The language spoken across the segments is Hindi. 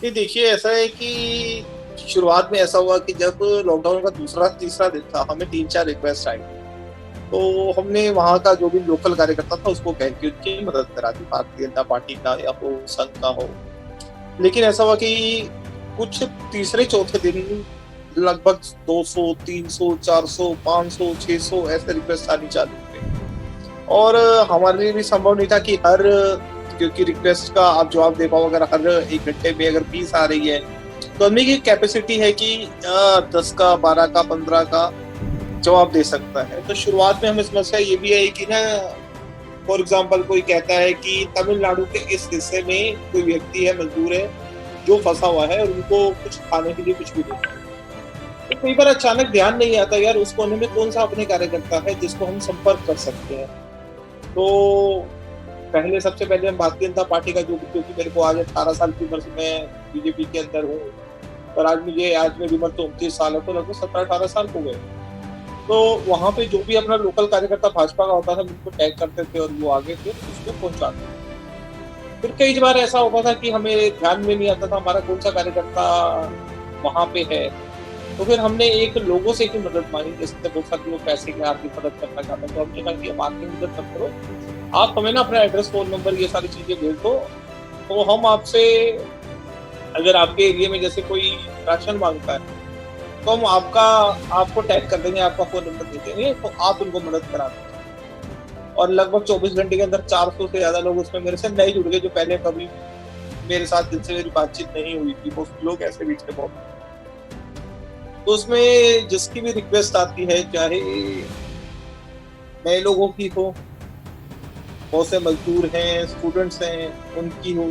ये देखिए ऐसा है कि शुरुआत में ऐसा हुआ कि जब लॉकडाउन का दूसरा तीसरा दिन था, हमें 3-4 रिक्वेस्ट आई। तो हमने वहाँ का जो भी लोकल कार्यकर्ता था उसको कह के उनकी मदद करा दी, भारतीय जनता पार्टी का या हो, संघ का हो। लेकिन ऐसा हुआ कि कुछ तीसरे चौथे दिन लगभग 200, 300, 400, 500, 600 ऐसे रिक्वेस्ट आनी चालू हुए। और हमारे लिए भी संभव नहीं था कि हर क्योंकि रिक्वेस्ट का आप जवाब दे पाओ, अगर हर 1 घंटे में अगर 20 आ रही है, तो आदमी की कैपेसिटी है कि 10 का, 12 का, 15 का जवाब दे सकता है। तो शुरुआत में हमें समस्या ये भी आई कि ना, फॉर एग्जाम्पल कोई कहता है कि तमिलनाडु के इस हिस्से में कोई व्यक्ति है, मजदूर है, जो फंसा हुआ है और उनको कुछ खाने के लिए कुछ भी नहीं। तो कई बार अचानक ध्यान नहीं आता यार उस कोने में कौन सा अपने कार्यकर्ता है जिसको हम संपर्क कर सकते हैं। तो पहले सबसे पहले हम भारतीय जनता पार्टी का जो, क्योंकि मेरे को आज 18 साल की उम्र से मैं बीजेपी के अंदर हूँ, पर आज मेरी उम्र तो 29 साल है, तो लगभग 17-18 साल हो गए। तो वहाँ पे जो भी अपना लोकल कार्यकर्ता भाजपा का होता था, उनको टैग करते थे और वो आगे फिर उसको पहुंचाते थे। फिर कई बार ऐसा होता था कि हमें ध्यान में नहीं आता था हमारा कौन सा कार्यकर्ता वहाँ पे है। तो फिर हमने एक लोगों से ही मदद मांगी, जैसे बहुत सारे लोग पैसे की आर्थिक मदद करना चाहते हैं, तो हमने कहा कि हम आर्थिक मदद मत करो, आप हमें ना अपना एड्रेस, फ़ोन नंबर, ये सारी चीज़ें भेज दो, तो हम आपसे, अगर आपके एरिया में जैसे कोई राशन माँगता है, तो हम आपको टैग कर देंगे, आपका फ़ोन नंबर दे देंगे, तो आप उनको मदद करा दें। और लगभग 24 घंटे के अंदर 400 से ज़्यादा लोग उसमें मेरे से नए जुड़ गए, जो पहले कभी मेरे साथ जिनसे मेरी बातचीत नहीं हुई थी, वो लोग ऐसे भी थे बहुत। तो उसमें जिसकी भी रिक्वेस्ट आती है, चाहे नए लोगों की हो, बहुत से मजदूर हैं, स्टूडेंट्स हैं, उनकी हो,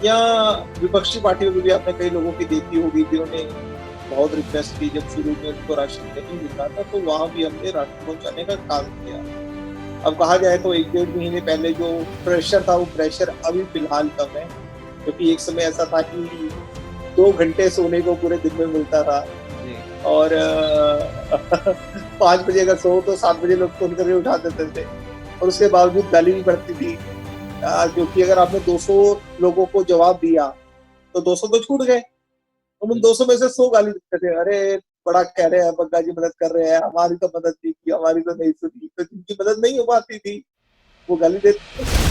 या विपक्षी पार्टियों में भी आपने कई लोगों की देखी होगी जिन्होंने बहुत रिक्वेस्ट की जब शुरू में उनको राशन नहीं मिल रहा था, तो वहाँ भी हमने राशन पहुँचाने का काम किया। अब कहा जाए तो 1-1.5 महीने पहले जो प्रेशर था, वो प्रेशर अभी फिलहाल कम है, क्योंकि एक समय ऐसा था कि 2 घंटे सोने को पूरे दिन में मिलता था। जी। और 5 बजे अगर सो तो 7 बजे लोग फ़ोन करके उठा देते थे, और उसके बावजूद गाली भी पड़ती थी। क्योंकि अगर आपने 200 लोगों को जवाब दिया, तो 200 तो छूट गए। हम उन 200 में से 100 गाली देते थे, "अरे! बड़ा कह रहे हैं बग्गा जी मदद कर रहे हैं, हमारी तो मदद नहीं की, हमारी तो नहीं सुनी।" तो जिनकी मदद नहीं हो पाती थी, वो गाली देते थे।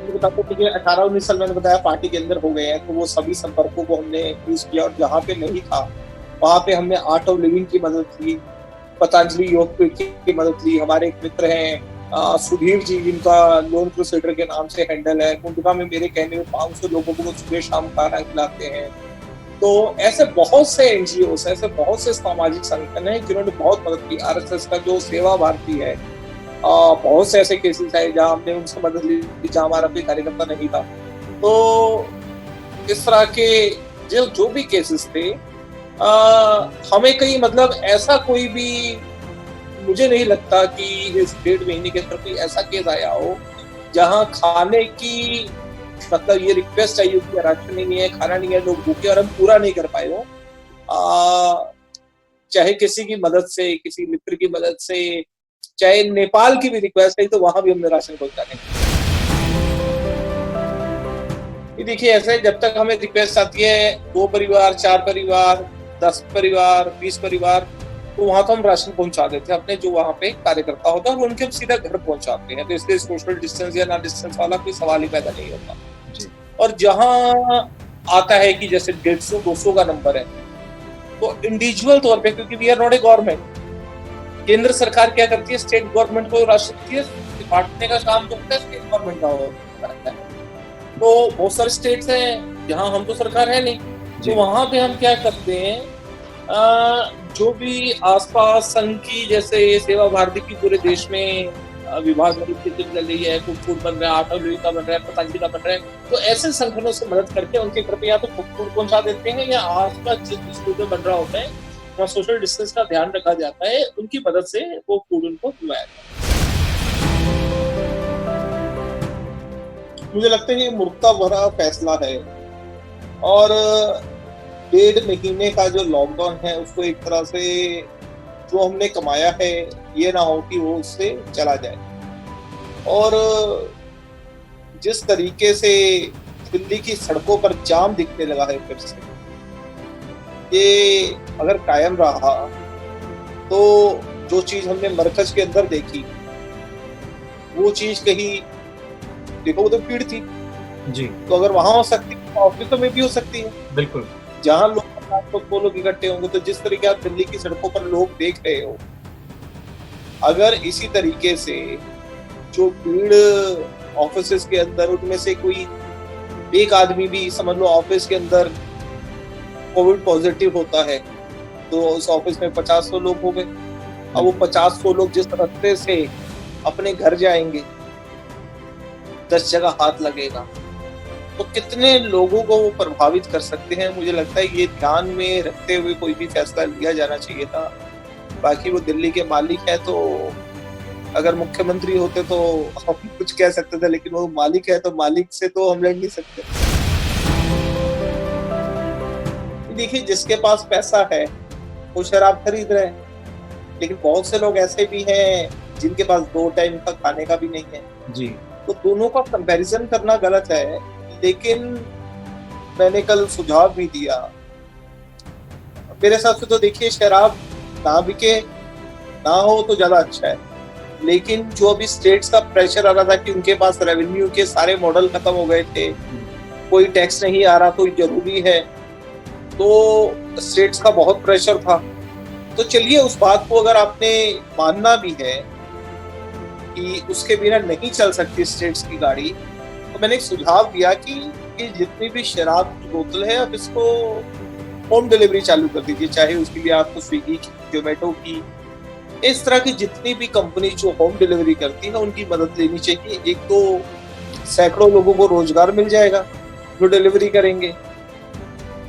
बताते थे कि 18-19 साल मैंने बताया पार्टी के अंदर हो गए हैं, तो वो सभी संपर्कों को हमने यूज़ किया, और जहाँ पे नहीं था, वहाँ पे हमने आर्ट ऑफ लिविंग की मदद ली, पतंजलि योग पीठ की मदद ली। हमारे एक मित्र हैं सुधीर जी, जिनका लोन क्रूसेडर के नाम से हैंडल है, उनका में मेरे कहने में 500 लोगों को वो सुबह-शाम खाना खिलाते हैं। तो ऐसे बहुत से एनजीओज़, ऐसे बहुत से सामाजिक संगठन हैं जिन्होंने बहुत मदद की। आरएसएस का जो सेवा भारती है, बहुत से ऐसे केसेस आए जहाँ हमने उनसे मदद ली, जहाँ हमारा कोई कार्यकर्ता नहीं था। तो इस तरह के जो जो भी केसेस थे, हमें कहीं मतलब ऐसा कोई भी, मुझे नहीं लगता कि इस 1.5 महीने के अंदर कोई ऐसा केस आया हो, जहाँ खाने की, मतलब ये रिक्वेस्ट आई हो कि राशन नहीं है, खाना नहीं है, लोग भूखे और हम पूरा नहीं कर पाए हों। चाहे किसी की मदद से, किसी मित्र की मदद से, चाहे नेपाल की भी रिक्वेस्ट आई, तो वहाँ भी हमने राशन पहुँचाने का। ये देखिए ऐसा है, जब तक हमें रिक्वेस्ट आती है 2 परिवार, 4 परिवार, 10 परिवार, 20 परिवार, तो वहाँ तो हम राशन पहुँचा देते हैं अपने जो वहाँ पे कार्यकर्ता होता है, और उनके हम सीधा घर पहुँचाते हैं। तो इसलिए सोशल डिस्टेंस या ना डिस्टेंस वाला कोई सवाल ही पैदा नहीं होता। जी। और जहाँ आता है कि जैसे 150, 200 का नंबर है, तो इंडिविजुअल तौर पे, क्योंकि we are not a government, केंद्र सरकार क्या करती है, स्टेट गवर्नमेंट को राशन देती है, बाँटने का काम जो होता है स्टेट गवर्नमेंट का होता है। तो बहुत सारे स्टेट्स हैं जहाँ हम तो सरकार है नहीं, तो जी। वहाँ पे हम क्या करते हैं, जो भी आस-पास संघ की, जैसे सेवा भारती की पूरे देश में विभाग मदद की चल रही है, कुक फूड बन रहा है, आटा लुई का बन रहा है, पतंजलि का बन रहा है, तो ऐसे संगठनों से मदद करके उनके घर पे या तो कुक फूड पहुँचा देते हैं, या आस-पास जिस स्कूल में बन रहा होता है, वहाँ सोशल डिस्टेंस का ध्यान रखा जाता है, उनकी मदद से वो फूड उनको खिलवाया जाता है। मुझे लगता है ये मूर्खता भरा फैसला है, और 1.5 महीने का जो लॉकडाउन है उसको एक तरह से, जो हमने कमाया है, ये ना हो कि वो उससे चला जाए। और जिस तरीके से दिल्ली की सड़कों पर जाम दिखने लगा है फिर से, ये अगर कायम रहा तो जो चीज हमने मरकज के अंदर देखी वो चीज कहीं, देखो वो तो भीड़ थी जी तो अगर वहां हो सकती है तो ऑफिसों में भी हो सकती है, बिल्कुल। जहां लोग 50 लोग इकट्ठे होंगे। तो जिस तरीके आप दिल्ली की सड़कों पर लोग देख रहे हो, अगर इसी तरीके से जो भीड़ ऑफिस के अंदर, उनमें से कोई एक आदमी भी समझ लो ऑफिस के अंदर कोविड पॉजिटिव होता है तो उस ऑफिस में 50 लोग हो गए। अब वो 50 लोग जिस रास्ते से अपने घर जाएंगे, 10 जगह हाथ लगेगा, तो कितने लोगों को वो प्रभावित कर सकते हैं। मुझे लगता है ये ध्यान में रखते हुए कोई भी फैसला लिया जाना चाहिए था। बाकी वो दिल्ली के मालिक है, तो अगर मुख्यमंत्री होते तो हम कुछ कह सकते थे, लेकिन वो मालिक है तो मालिक से तो हम लड़ नहीं सकते। देखिए, जिसके पास पैसा है वो शराब खरीद रहे हैं, लेकिन बहुत से लोग ऐसे भी हैं जिनके पास 2 टाइम का खाने का भी नहीं है जी। तो दोनों का कंपैरिजन करना गलत है। लेकिन मैंने कल सुझाव भी दिया, मेरे हिसाब से तो देखिए शराब ना बिके ना हो तो ज्यादा अच्छा है, लेकिन जो अभी स्टेट्स का प्रेशर आ रहा था कि उनके पास रेवेन्यू के सारे मॉडल खत्म हो गए थे, कोई टैक्स नहीं आ रहा तो जरूरी है, तो स्टेट्स का बहुत प्रेशर था। तो चलिए उस बात को अगर आपने मानना भी है कि उसके बिना नहीं चल सकती स्टेट्स की गाड़ी, तो मैंने एक सुझाव दिया कि जितनी भी शराब की बोतल है आप इसको होम डिलीवरी चालू कर दीजिए, चाहे उसके लिए आपको स्विगी की, जोमेटो की, इस तरह की जितनी भी कंपनी जो होम डिलीवरी करती है उनकी मदद लेनी चाहिए। एक तो सैकड़ों लोगों को रोजगार मिल जाएगा जो डिलीवरी करेंगे,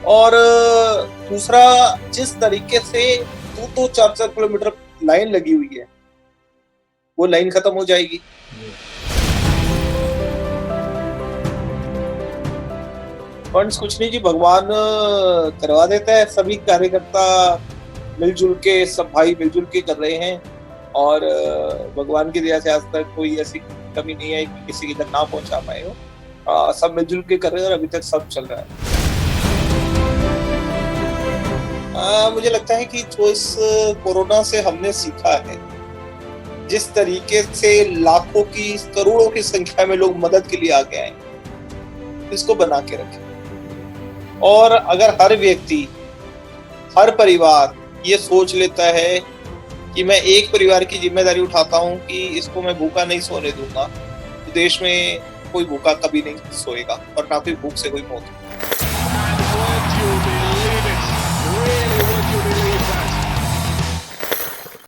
और दूसरा जिस तरीके से 2-4 किलोमीटर लाइन लगी हुई है वो लाइन खत्म हो जाएगी। फंड्स कुछ नहीं जी, भगवान करवा देता है। सभी कार्यकर्ता मिलजुल के, सब भाई मिलजुल के कर रहे हैं, और भगवान की दया से आज तक कोई ऐसी कमी नहीं है कि किसी की तक ना पहुंचा पाए हो। सब मिलजुल के कर रहे हैं और अभी तक सब चल रहा है। मुझे लगता है कि जो इस कोरोना से हमने सीखा है, जिस तरीके से लाखों की, करोड़ों की संख्या में लोग मदद के लिए आगे आए, इसको बना के रखें। और अगर हर व्यक्ति, हर परिवार ये सोच लेता है कि मैं एक परिवार की जिम्मेदारी उठाता हूं कि इसको मैं भूखा नहीं सोने दूंगा, तो देश में कोई भूखा कभी नहीं सोएगा और ना फिर भूख से कोई मौत।